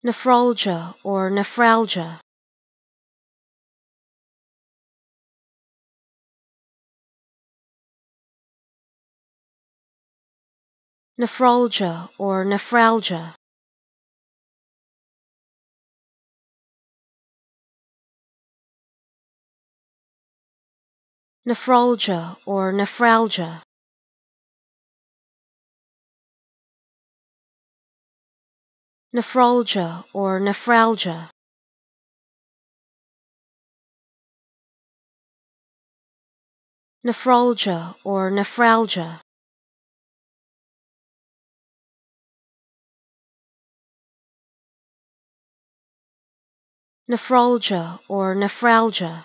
nephralgia or nephralgia, nephralgia or nephralgia, nephralgia or nephralgia, nephralgia or nephralgia, nephralgia or nephralgia, nephralgia or nephralgia,